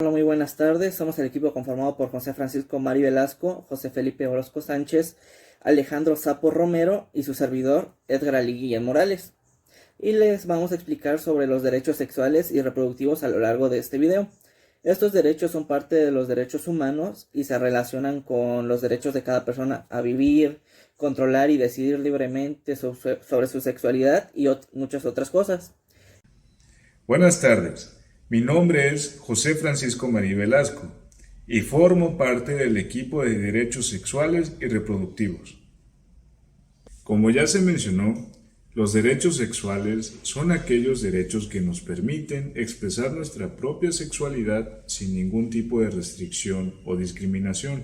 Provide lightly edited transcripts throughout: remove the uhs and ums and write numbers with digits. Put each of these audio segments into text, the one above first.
Hola, muy buenas tardes. Somos el equipo conformado por José Francisco Mari Velasco, José Felipe Orozco Sánchez, Alejandro Sapo Romero y su servidor Edgar Ali Guillén Morales. Y les vamos a explicar sobre los derechos sexuales y reproductivos a lo largo de este video. Estos derechos son parte de los derechos humanos y se relacionan con los derechos de cada persona a vivir, controlar y decidir libremente sobre su sexualidad y muchas otras cosas. Buenas tardes, mi nombre es José Francisco Marí Velasco y formo parte del equipo de derechos sexuales y reproductivos. Como ya se mencionó, los derechos sexuales son aquellos derechos que nos permiten expresar nuestra propia sexualidad sin ningún tipo de restricción o discriminación.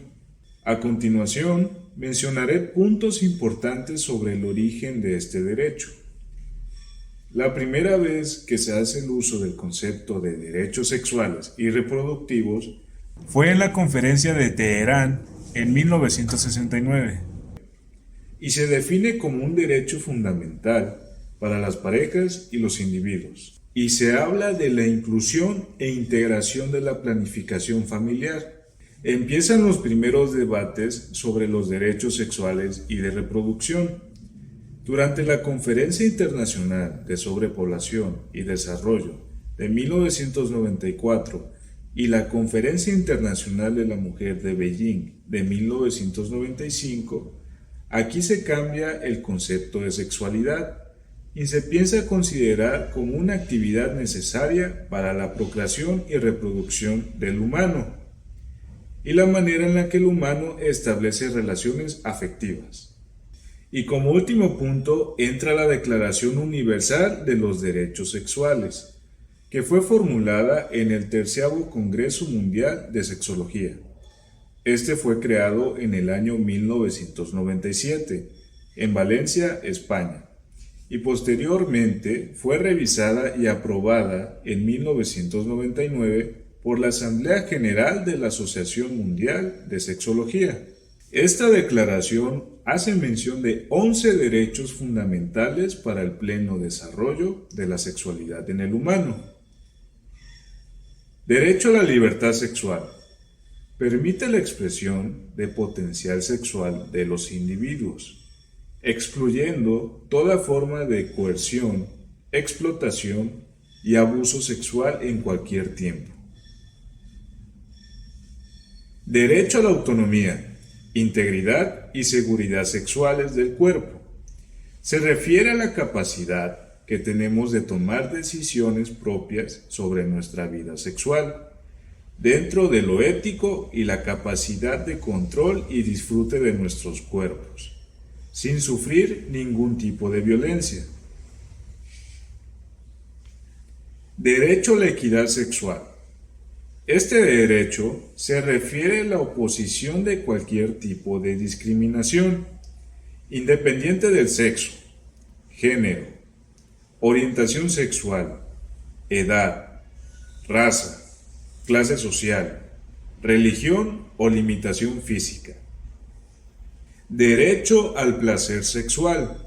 A continuación, mencionaré puntos importantes sobre el origen de este derecho. La primera vez que se hace el uso del concepto de derechos sexuales y reproductivos fue en la Conferencia de Teherán en 1969 y se define como un derecho fundamental para las parejas y los individuos. Y se habla de la inclusión e integración de la planificación familiar. Empiezan los primeros debates sobre los derechos sexuales y de reproducción. Durante la Conferencia Internacional de Sobrepoblación y Desarrollo de 1994 y la Conferencia Internacional de la Mujer de Beijing de 1995, aquí se cambia el concepto de sexualidad y se piensa a considerar como una actividad necesaria para la procreación y reproducción del humano y la manera en la que el humano establece relaciones afectivas. Y como último punto entra la Declaración Universal de los Derechos Sexuales, que fue formulada en el 13º Congreso Mundial de Sexología. Este fue creado en el año 1997, en Valencia, España, y posteriormente fue revisada y aprobada en 1999 por la Asamblea General de la Asociación Mundial de Sexología. Esta declaración hace mención de 11 derechos fundamentales para el pleno desarrollo de la sexualidad en el humano. Derecho a la libertad sexual. Permite la expresión de potencial sexual de los individuos, excluyendo toda forma de coerción, explotación y abuso sexual en cualquier tiempo. Derecho a la autonomía, integridad y seguridad sexuales del cuerpo. Se refiere a la capacidad que tenemos de tomar decisiones propias sobre nuestra vida sexual, dentro de lo ético y la capacidad de control y disfrute de nuestros cuerpos, sin sufrir ningún tipo de violencia. Derecho a la equidad sexual. Este derecho se refiere a la oposición de cualquier tipo de discriminación, independiente del sexo, género, orientación sexual, edad, raza, clase social, religión o limitación física. Derecho al placer sexual.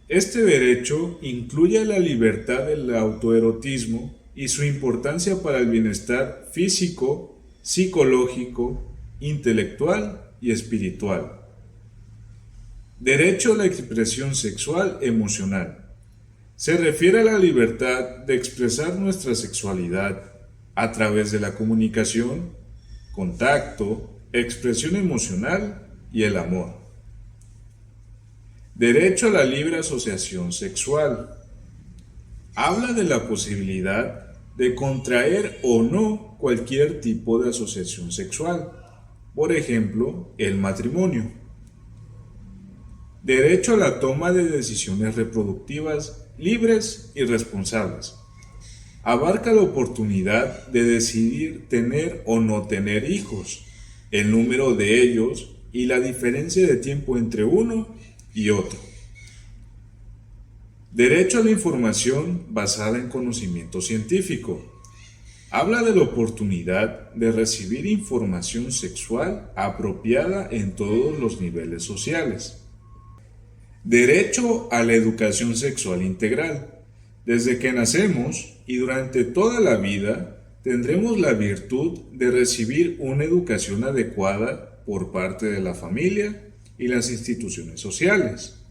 Este derecho incluye la libertad del autoerotismo y su importancia para el bienestar físico, psicológico, intelectual y espiritual. Derecho a la expresión sexual emocional. Se refiere a la libertad de expresar nuestra sexualidad a través de la comunicación, contacto, expresión emocional y el amor. Derecho a la libre asociación sexual. Habla de la posibilidad de contraer o no cualquier tipo de asociación sexual, por ejemplo, el matrimonio. Derecho a la toma de decisiones reproductivas libres y responsables. Abarca la oportunidad de decidir tener o no tener hijos, el número de ellos y la diferencia de tiempo entre uno y otro. Derecho a la información basada en conocimiento científico. Habla de la oportunidad de recibir información sexual apropiada en todos los niveles sociales. Derecho a la educación sexual integral. Desde que nacemos y durante toda la vida tendremos la virtud de recibir una educación adecuada por parte de la familia y las instituciones sociales.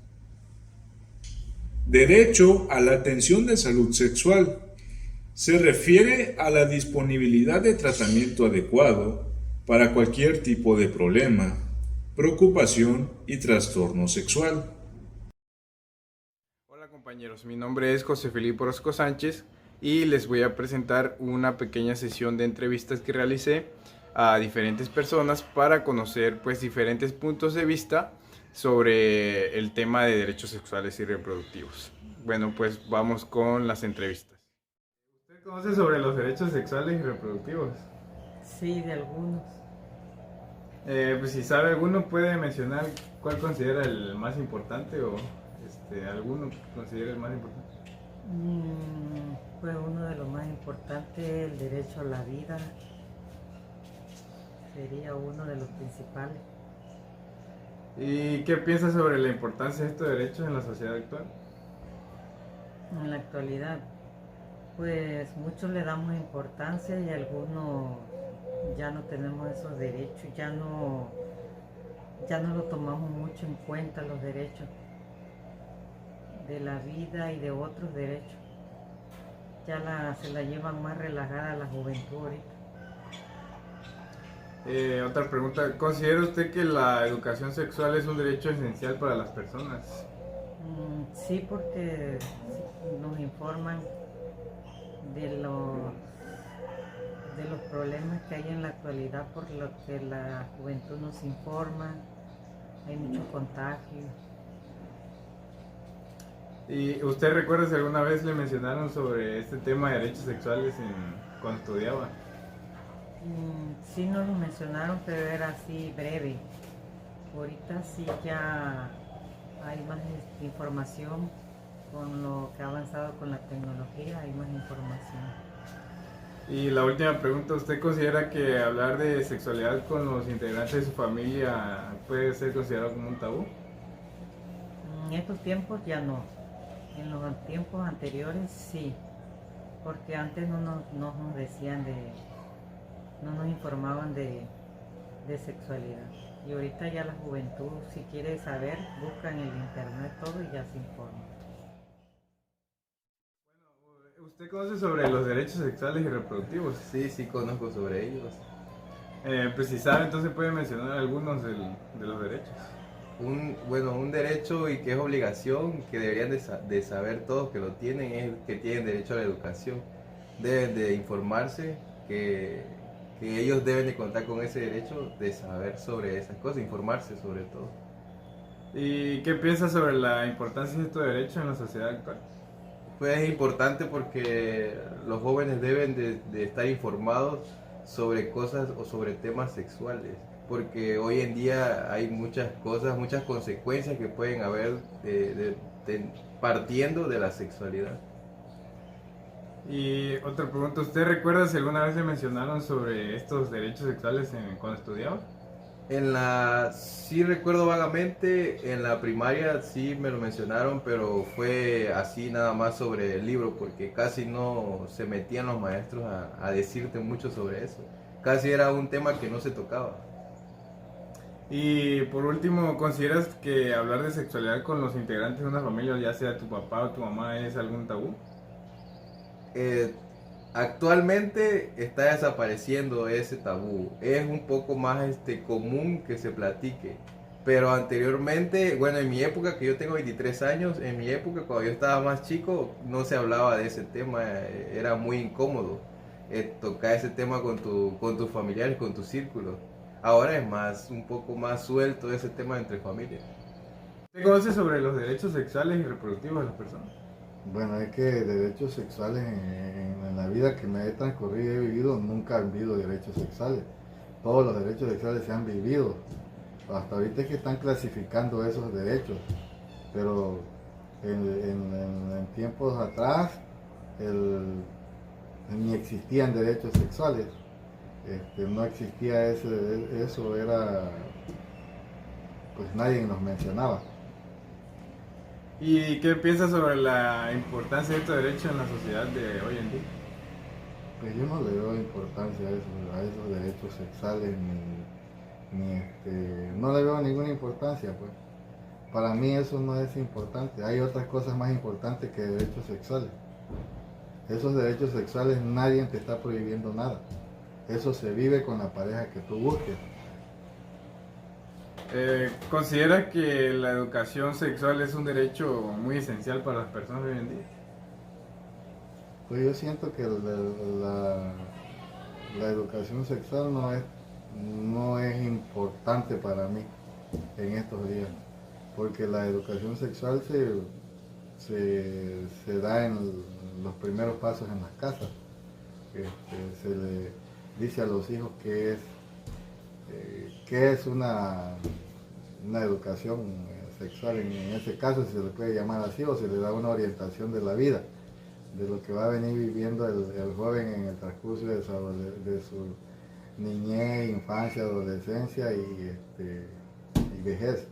Derecho a la atención de salud sexual. Se refiere a la disponibilidad de tratamiento adecuado para cualquier tipo de problema, preocupación y trastorno sexual. Hola compañeros, mi nombre es José Felipe Orozco Sánchez y les voy a presentar una pequeña sesión de entrevistas que realicé a diferentes personas para conocer pues diferentes puntos de vista sobre el tema de derechos sexuales y reproductivos. Bueno, pues vamos con las entrevistas. ¿Usted conoce sobre los derechos sexuales y reproductivos? Sí, de algunos. Pues si sabe alguno, puede mencionar cuál considera el más importante o alguno considera el más importante. Pues uno de los más importantes, el derecho a la vida, sería uno de los principales. ¿Y qué piensa sobre la importancia de estos derechos en la sociedad actual? En la actualidad, pues muchos le damos importancia y algunos ya no tenemos esos derechos, ya no lo tomamos mucho en cuenta los derechos de la vida y de otros derechos. Ya se la llevan más relajada la juventud ahorita. Otra pregunta, ¿considera usted que la educación sexual es un derecho esencial para las personas? Sí, porque nos informan de los problemas que hay en la actualidad, por lo que la juventud nos informa, hay mucho contagio. ¿Y usted recuerda si alguna vez le mencionaron sobre este tema de derechos sexuales cuando estudiaba? Sí nos lo mencionaron, pero era así breve. Ahorita sí ya hay más información con lo que ha avanzado con la tecnología, hay más información. Y la última pregunta, ¿usted considera que hablar de sexualidad con los integrantes de su familia puede ser considerado como un tabú? En estos tiempos ya no. En los tiempos anteriores sí, porque antes no nos decían no nos informaban de sexualidad. Y ahorita ya la juventud, si quiere saber, busca en el internet todo y ya se informa. ¿Usted conoce sobre los derechos sexuales y reproductivos? Sí, conozco sobre ellos. Pues si sabe, entonces puede mencionar algunos de los derechos. Un derecho y que es obligación, que deberían de saber todos que lo tienen, es que tienen derecho a la educación. Deben de informarse que ellos deben de contar con ese derecho de saber sobre esas cosas, informarse sobre todo. ¿Y qué piensa sobre la importancia de estos derechos en la sociedad actual? Pues es importante porque los jóvenes deben de estar informados sobre cosas o sobre temas sexuales, porque hoy en día hay muchas cosas, muchas consecuencias que pueden haber partiendo de la sexualidad. Y otra pregunta, ¿usted recuerda si alguna vez le mencionaron sobre estos derechos sexuales cuando estudiaba? Sí recuerdo vagamente, en la primaria sí me lo mencionaron, pero fue así nada más sobre el libro, porque casi no se metían los maestros a decirte mucho sobre eso. Casi era un tema que no se tocaba. Y por último, ¿consideras que hablar de sexualidad con los integrantes de una familia, ya sea tu papá o tu mamá, es algún tabú? Actualmente está desapareciendo ese tabú. Es un poco más común que se platique. Pero anteriormente, bueno, en mi época, que yo tengo 23 años, en mi época cuando yo estaba más chico, no se hablaba de ese tema. Era muy incómodo tocar ese tema con tus familiares, con tu círculo. Ahora es un poco más suelto ese tema entre familias. ¿Usted conoce sobre los derechos sexuales y reproductivos de las personas? Bueno, es que derechos sexuales en la vida que me he transcurrido y he vivido, nunca han habido derechos sexuales. Todos los derechos sexuales se han vivido. Hasta ahorita es que están clasificando esos derechos. Pero en tiempos atrás ni existían derechos sexuales. No existía eso era, pues nadie nos mencionaba. ¿Y qué piensas sobre la importancia de estos derechos en la sociedad de hoy en día? Pues yo no le doy importancia a esos derechos sexuales, no le veo ninguna importancia, pues. Para mí eso no es importante. Hay otras cosas más importantes que derechos sexuales. Esos derechos sexuales nadie te está prohibiendo nada. Eso se vive con la pareja que tú busques. ¿Considera que la educación sexual es un derecho muy esencial para las personas de hoy en día? Pues yo siento que la educación sexual no es importante para mí en estos días, porque la educación sexual se da en los primeros pasos en las casas. Se le dice a los hijos qué es una educación sexual, en ese caso si se le puede llamar así, o se le da una orientación de la vida, de lo que va a venir viviendo el joven en el transcurso de su niñez, infancia, adolescencia y vejez.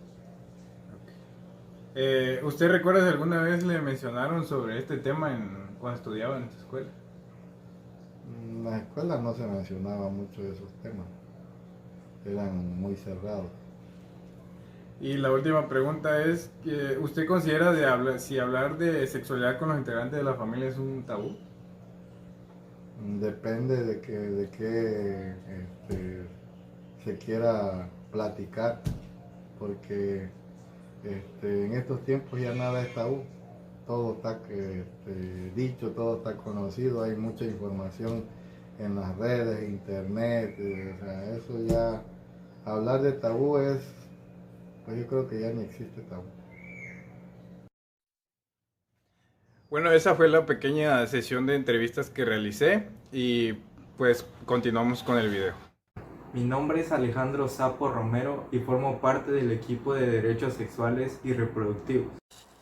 ¿Usted recuerda si alguna vez le mencionaron sobre este tema cuando estudiaba en su escuela? En la escuela no se mencionaba mucho de esos temas, eran muy cerrados. Y la última pregunta es, que ¿usted considera si hablar de sexualidad con los integrantes de la familia es un tabú? Depende de qué se quiera platicar, porque en estos tiempos ya nada es tabú, todo está dicho, todo está conocido, hay mucha información en las redes, internet, o sea, eso ya, hablar de tabú pues yo creo que ya ni existe tabú. Bueno, esa fue la pequeña sesión de entrevistas que realicé y pues continuamos con el video. Mi nombre es Alejandro Sapo Romero y formo parte del equipo de Derechos Sexuales y Reproductivos.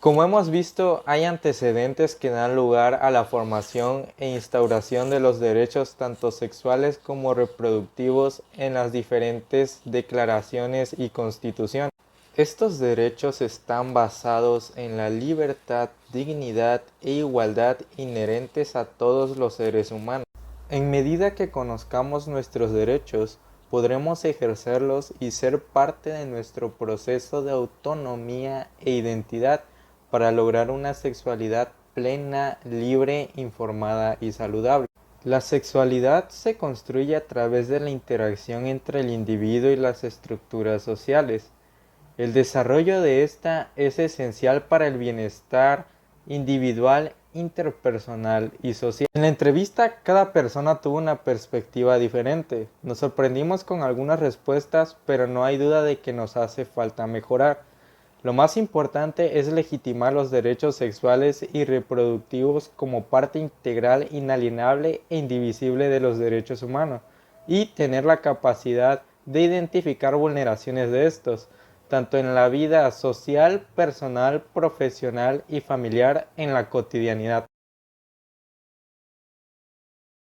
Como hemos visto, hay antecedentes que dan lugar a la formación e instauración de los derechos tanto sexuales como reproductivos en las diferentes declaraciones y constituciones. Estos derechos están basados en la libertad, dignidad e igualdad inherentes a todos los seres humanos. En medida que conozcamos nuestros derechos, podremos ejercerlos y ser parte de nuestro proceso de autonomía e identidad para lograr una sexualidad plena, libre, informada y saludable. La sexualidad se construye a través de la interacción entre el individuo y las estructuras sociales. El desarrollo de esta es esencial para el bienestar individual, interpersonal y social. En la entrevista, cada persona tuvo una perspectiva diferente. Nos sorprendimos con algunas respuestas, pero no hay duda de que nos hace falta mejorar. Lo más importante es legitimar los derechos sexuales y reproductivos como parte integral, inalienable e indivisible de los derechos humanos y tener la capacidad de identificar vulneraciones de estos, tanto en la vida social, personal, profesional y familiar en la cotidianidad.